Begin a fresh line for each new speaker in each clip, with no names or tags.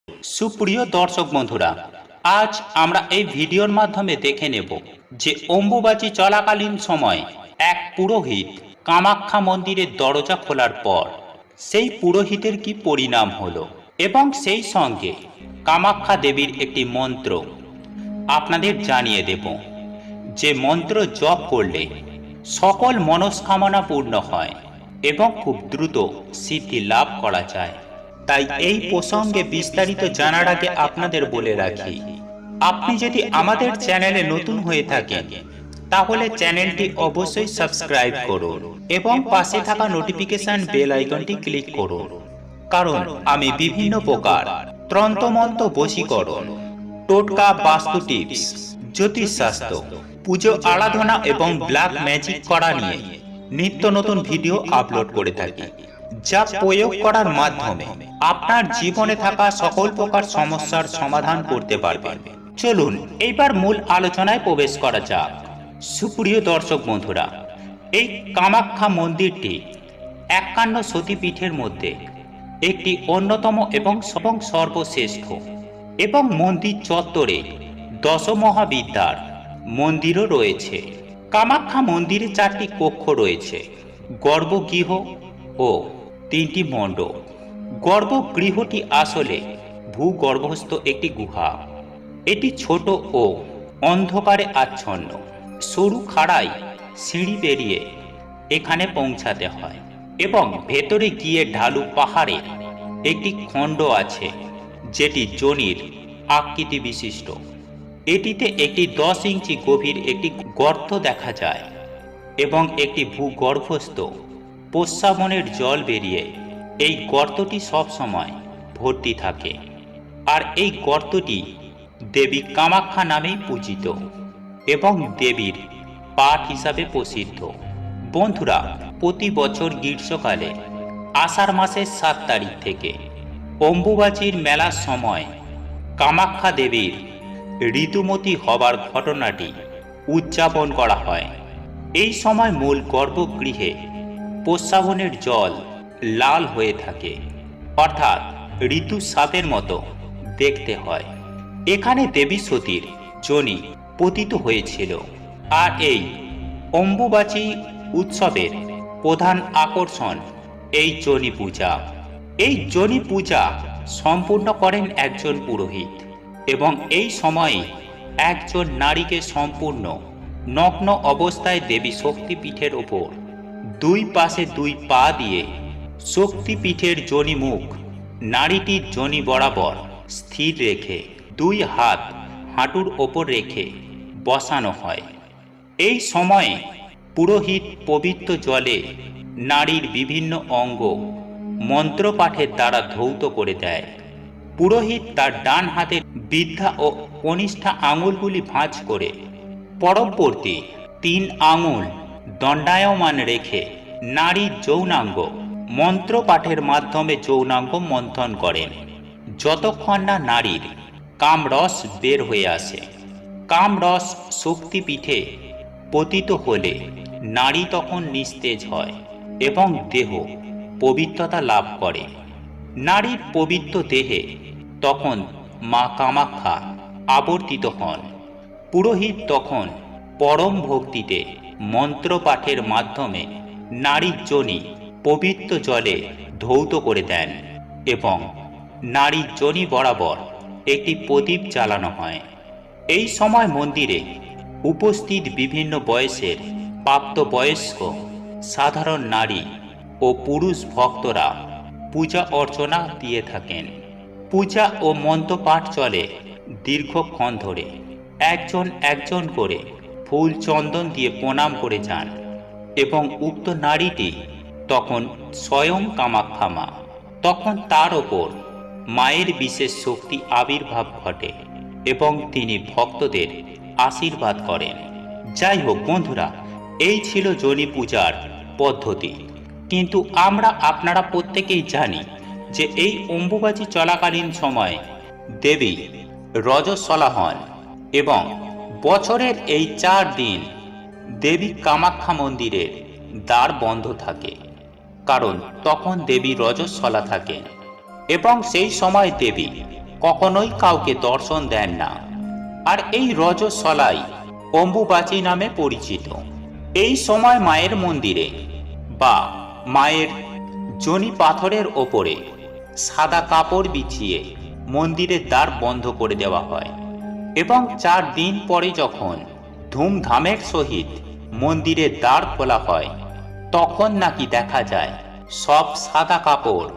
সুপ্রিয় দর্শক বন্ধুরা, আজ আমরা এই ভিডিওর মাধ্যমে দেখে নেব যে অম্বুবাচী চলাকালীন সময় এক পুরোহিত কামাখ্যা মন্দিরের দরজা খোলার পর সেই পুরোহিতের কি পরিণাম হলো এবং সেই সঙ্গে কামাখ্যা দেবীর একটি মন্ত্র আপনাদের জানিয়ে দেব, যে মন্ত্র জপ করলে সকল মনস্কামনা পূর্ণ হয় এবং খুব দ্রুত সিদ্ধি লাভ করা যায়। তাই এই প্রসঙ্গে বিস্তারিত জানার আগে আপনাদের বলে রাখি, আপনি যদি আমাদের চ্যানেলে নতুন হয়ে থাকেন তাহলে চ্যানেলটি অবশ্যই সাবস্ক্রাইব করুন এবং পাশে থাকা নোটিফিকেশন বেল আইকনটি ক্লিক করুন, কারণ আমি বিভিন্ন প্রকার তন্ত্রমন্ত্র, বশীকরণ, টোটকা, বাস্তু টিপস, জ্যোতিষশাস্ত্র, পুজো আরাধনা এবং ব্ল্যাক ম্যাজিক করা নিয়ে নিত্য নতুন ভিডিও আপলোড করে থাকি, যা প্রয়োগ করার মাধ্যমে আপনার জীবনে থাকা সকল প্রকার সমস্যার সমাধান করতে পারবেন। চলুন এইবার মূল আলোচনায় প্রবেশ করা যাক। সুপ্রিয় দর্শক বন্ধুরা, এই কামাখ্যা মন্দিরটি 51 সতীপীঠের মধ্যে একটি অন্যতম এবং সর্বশ্রেষ্ঠ, এবং মন্দির চত্বরে 10 মহাবিদ্যার মন্দিরও রয়েছে। কামাখ্যা মন্দিরে 4টি কক্ষ রয়েছে, গর্ভগৃহ ও 3টি মণ্ডপ। গর্ভগৃহটি আসলে ভূগর্ভস্থ একটি গুহা। এটি ছোট ও অন্ধকারে আচ্ছন্ন। সরু খাড়াই সিঁড়ি পেরিয়ে এখানে পৌঁছাতে হয় এবং ভেতরে গিয়ে ঢালু পাহাড়ের একটি খণ্ড আছে, যেটি যোনির আকৃতি বিশিষ্ট। এটিতে একটি 10 ইঞ্চি গভীর একটি গর্ত দেখা যায় এবং একটি ভূগর্ভস্থ প্রস্রাবনের জল বেরিয়ে এই গর্তটি সবসময় ভর্তি থাকে। আর এই গর্তটি দেবী কামাখ্যা নামেই পূজিত এবং দেবীর পাঠ হিসাবে প্রসিদ্ধ। বন্ধুরা, প্রতি বছর গ্রীষ্মকালে আষাঢ় মাসের 7 তারিখ থেকে অম্বুবাচীর মেলার সময় কামাখ্যা দেবীর ঋতুমতী হবার ঘটনাটি উদযাপন করা হয়। এই সময় মূল গর্ভগৃহে প্রস্রাবনের জল লাল হয়ে থাকে, অর্থাৎ ঋতুস্রাবের মতো দেখতে হয়। এখানে দেবী সতীর যোনি পতিত হয়েছিল। আর এই অম্বুবাচী উৎসবের প্রধান আকর্ষণ এই যোনি পূজা। এই যোনি পূজা সম্পূর্ণ করেন একজন পুরোহিত, এবং এই সময়ে একজন নারীকে সম্পূর্ণ নগ্ন অবস্থায় দেবী শক্তিপীঠের ওপর 2 পাশে 2 পা দিয়ে শক্তিপীঠের যোনি মুখ নারীটির যোনি বরাবর স্থির রেখে 2 হাত হাঁটুর ওপর রেখে বসানো হয়। এই সময়ে পুরোহিত পবিত্র জলে নারীর বিভিন্ন অঙ্গ মন্ত্রপাঠের দ্বারা ধৌত করে দেয়। পুরোহিত তার ডান হাতের বৃদ্ধা ও কনিষ্ঠা আঙুলগুলি ভাঁজ করে পরবর্তী 3 আঙুল দণ্ডায়মান রেখে নারীর যৌনাঙ্গ মন্ত্রপাঠের মাধ্যমে যৌনাঙ্গ মন্থন করেন, যতক্ষণ না নারীর কামরস বের হয়ে আসে। কামরস শক্তিপীঠে পতিত হলে নারী তখন নিস্তেজ হয় এবং দেহ পবিত্রতা লাভ করে। নারীর পবিত্র দেহে তখন মা কামাখ্যা আবর্তিত হন। পুরোহিত তখন পরম ভক্তিতে মন্ত্রপাঠের মাধ্যমে নারীর যোনি পবিত্র জলে ধৌত করে দেন এবং নারীর যোনি বরাবর একটি প্রদীপ জ্বালানো হয়। এই সময় মন্দিরে উপস্থিত বিভিন্ন বয়সের প্রাপ্তবয়স্ক সাধারণ নারী ও পুরুষ ভক্তরা পূজা অর্চনা দিয়ে থাকেন। পূজা ও মন্ত্রপাঠ চলে দীর্ঘক্ষণ ধরে। একজন একজন করে ফুল চন্দন দিয়ে প্রণাম করে যান এবং উক্ত নারীটি তখন স্বয়ং কামাখ্যা মা। তখন তার ওপর মায়ের বিশেষ শক্তি আবির্ভাব ঘটে এবং তিনি ভক্তদের আশীর্বাদ করেন। যাই হোক বন্ধুরা, এই ছিল যোনি পূজার পদ্ধতি। কিন্তু আপনারা প্রত্যেকেই জানি যে এই অম্বুবাচী চলাকালীন সময় দেবী রজস্বলা হন এবং বছরের এই 4 দিন দেবী কামাখ্যা মন্দিরের দ্বার বন্ধ থাকে, কারণ তখন দেবী রজস্বলা থাকেন এবং সেই সময় দেবী কখনোই কাউকে দর্শন দেন না। আর এই রজস্বলাই অম্বুবাচী নামে পরিচিত। এই সময় মায়ের মন্দিরে বা মায়ের জনি পাথরের ওপরে সাদা কাপড় বিছিয়ে মন্দিরের দ্বার বন্ধ করে দেওয়া হয় এবং 4 দিন পরে যখন ধুমধামের সহিত মন্দিরের দ্বার খোলা হয় তখন নাকি দেখা যায় সব সাদা কাপড়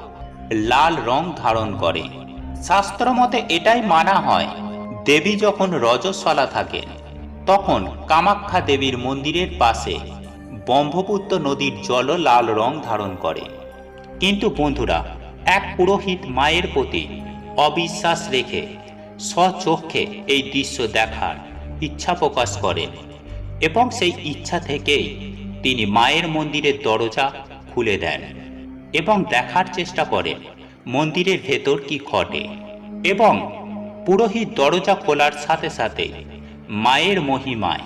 লাল রং ধারণ করে। শাস্ত্র মতে এটাই মানা হয়, দেবী যখন রজস্বলা থাকেন তখন কামাখ্যা দেবীর মন্দিরের পাশে ব্রহ্মপুত্র নদীর জলও লাল রং ধারণ করে। কিন্তু বন্ধুরা, এক পুরোহিত মায়ের প্রতি অবিশ্বাস রেখে স্বচক্ষে এই দৃশ্য দেখার ইচ্ছা প্রকাশ করেন এবং সেই ইচ্ছা থেকেই তিনি মায়ের মন্দিরের দরজা খুলে দেন এবং দেখার চেষ্টা করেন মন্দিরের ভেতর কি ঘটে। এবং পুরোহিত দরজা খোলার সাথে সাথে মায়ের মহিমায়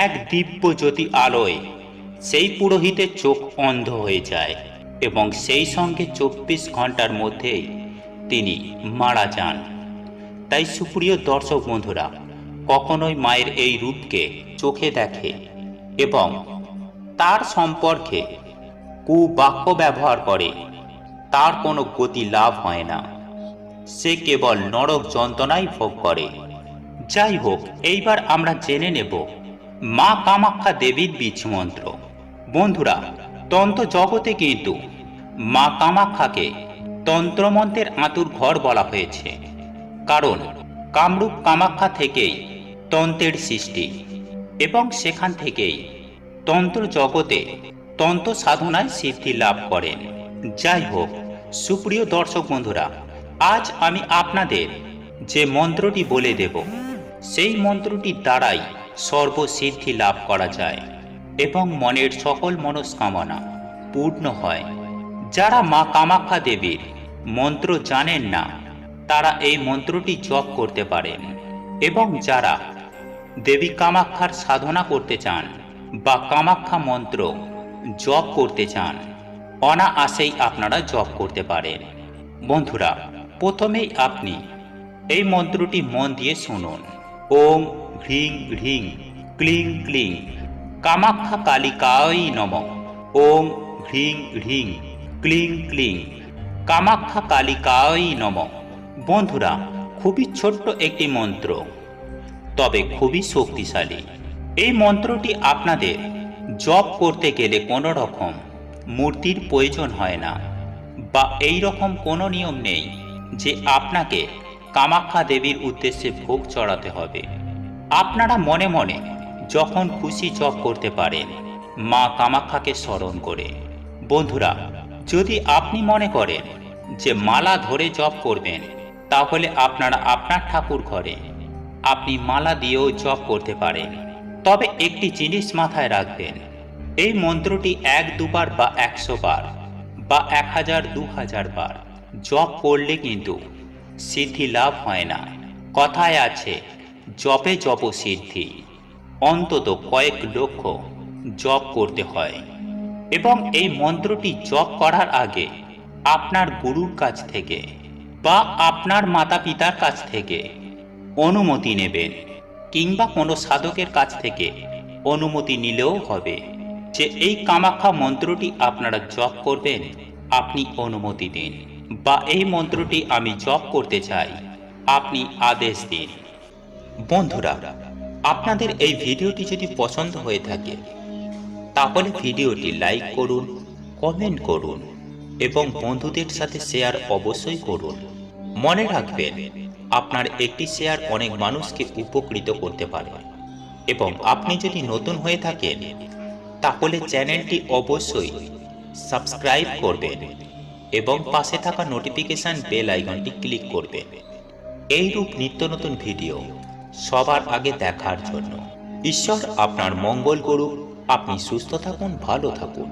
এক দিব্য জ্যোতি আলোয় সেই পুরোহিতের চোখ অন্ধ হয়ে যায় এবং সেই সঙ্গে 24 ঘন্টার মধ্যেই তিনি মারা যান। তাই সুপ্রিয় দর্শক বন্ধুরা, কখনোই মায়ের এই রূপকে চোখে দেখে এবং তার সম্পর্কে কুবাক্য ব্যবহার করে তার কোনো গতি লাভ হয় না, সে কেবল নরক যন্ত্রণাই ভোগ করে। যাই হোক, এইবার আমরা জেনে নেব মা কামাখ্যা দেবীর বীজ মন্ত্র। বন্ধুরা, তন্ত্র জগতে কিন্তু মা কামাখ্যাকে তন্ত্রমন্ত্রের আঁতুর ঘর বলা হয়েছে, কারণ কামরূপ কামাখ্যা থেকেই তন্ত্রের সৃষ্টি এবং সেখান থেকেই তন্ত্র জগতে তন্ত্র সাধনায় সিদ্ধি লাভ করেন। যাই হোক, সুপ্রিয় দর্শক বন্ধুরা, আজ আমি আপনাদের যে মন্ত্রটি বলে দেব সেই মন্ত্রটির দ্বারাই সর্বসিদ্ধি লাভ করা যায় এবং মনের সকল মনস্কামনা পূর্ণ হয়। যারা মা কামাখ্যা দেবীর মন্ত্র জানেন না তারা এই মন্ত্রটি জপ করতে পারেন এবং যারা দেবী কামাখ্যার সাধনা করতে চান বা কামাখ্যা মন্ত্র জপ করতে চান অনায়াসেই আপনারা জপ করতে পারেন। বন্ধুরা, প্রথমেই আপনি এই মন্ত্রটি মন দিয়ে শুনুন। ওম হ্রিং হ্রিং ক্লিং ক্লিং কামাখ্যা কালিকায় নমঃ। ওম হ্রিং হ্রিং ক্লিং ক্লিং কামাখ্যা কালিকায় নমঃ। বন্ধুরা, খুবই ছোট্ট একটি মন্ত্র, তবে খুবই শক্তিশালী। এই মন্ত্রটি আপনাদের জপ করতে গেলে কোনো রকম মূর্তির প্রয়োজন হয় না বা এই রকম কোনো নিয়ম নেই যে আপনাকে কামাখ্যা দেবীর উদ্দেশ্যে ভোগ চড়াতে হবে। আপনারা মনে মনে যখন খুশি জপ করতে পারেন মা কামাখ্যাকে স্মরণ করে। বন্ধুরা, যদি আপনি মনে করেন যে মালা ধরে জপ করবেন তাহলে আপনারা আপনার ঠাকুর ঘরে আপনি মালা দিয়েও জপ করতে পারেন। তবে একটি জিনিস মাথায় রাখবেন, এই মন্ত্রটি 1-2 বার বা 100 বার বা 1000-2000 বার জপ করলে কিন্তু সিদ্ধি লাভ হয় না। কথায় আছে, জপে জপ সিদ্ধি। অন্তত কয়েক লক্ষ জপ করতে হয় এবং এই মন্ত্রটি জপ করার আগে আপনার গুরুর কাছ থেকে বা আপনার মাতা পিতার কাছ থেকে অনুমতি নেবেন কিংবা কোনো সাধকের কাছ থেকে অনুমতি নিলেও হবে যে এই কামাখ্যা মন্ত্রটি আপনারা জপ করবেন। আপনি অনুমতি দিন বা এই মন্ত্রটি আমি জপ করতে চাই, আপনি আদেশ দিন। বন্ধুরা, আপনাদের এই ভিডিওটি যদি পছন্দ হয়ে থাকে তাহলে ভিডিওটি লাইক করুন, কমেন্ট করুন এবং বন্ধুদের সাথে শেয়ার অবশ্যই করুন। মনে রাখবেন, আপনার একটি শেয়ার অনেক মানুষকে উপকৃত করতে পারে। এবং আপনি যদি নতুন হয়ে থাকেন তাহলে চ্যানেলটি অবশ্যই সাবস্ক্রাইব করবেন এবং পাশে থাকা নোটিফিকেশন বেল আইকনটি ক্লিক করবেন এইরূপ নিত্য নতুন ভিডিও সবার আগে দেখার জন্য। ঈশ্বর আপনার মঙ্গল করুক। আপনি সুস্থ থাকুন, ভালো থাকুন।